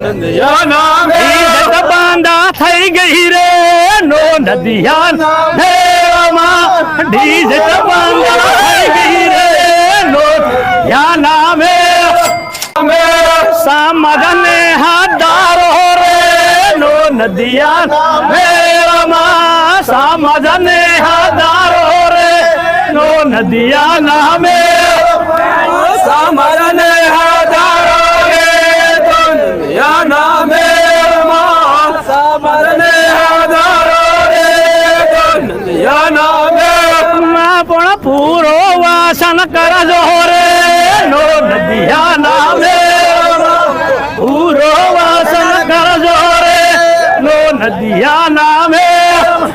નદિયા નામે બાંધા થઈ ગઈ રે નો નદિયા નામે ડીજે બાંધા થઈ ગઈ રે નો નદિયા નામે સામદને હાદારો રે નો નદિયા નામે સામદને હાદારો રે નો નદિયા નામે સામરને હાદારો રે તો નદિયા નામે સામરને હાદારો રે તો નદિયા નામે પણ પૂરો વાસન કરજો રે નો નદિયા નામે પૂરો વાસન કરજો રે નો નદિયા નામે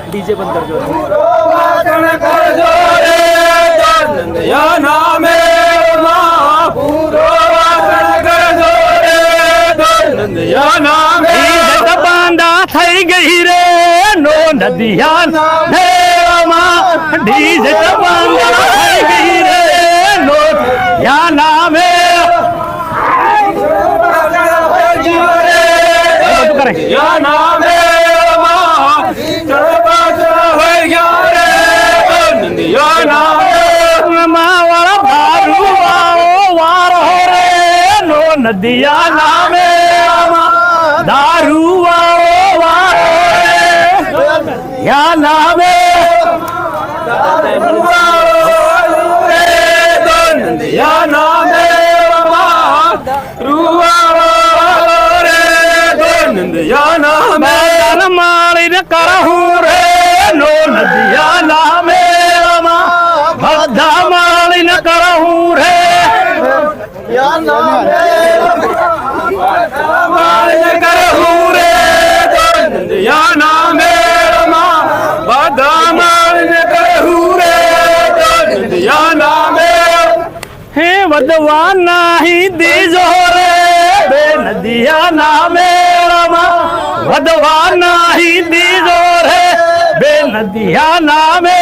ડીજે બંધ કરજો વાસણ કરજો રે તો નદિયા નામે પૂરો વાસણ કરજો રે તો નદિયા નામે બાંધા થઈ ગઈ રે નો નદિયા નામે ડીજે બાંધા થઈ ગઈ રે નો નદિયા નામે નદિયા નામે ચડવા હોય ગયા રે તો નદિયા નામે માવળ ભારું વાળો વારો રે નો નદિયા નામે દારૂ વાળો વારો રે યા નામે નદિયા નામે રૂવાળો રે તો નદિયા નામે માળીને કરહું રે નો નદિયા નામે બધા માળીને કરહું રે માળને કરહું રે તો નદિયા નામે બધા માળને કરહું રે તો નદિયા નામે હે વધવા નાહી દીજો રે બે નદિયા નામે વધવા નાહી દીજો રે બે નદિયા નામે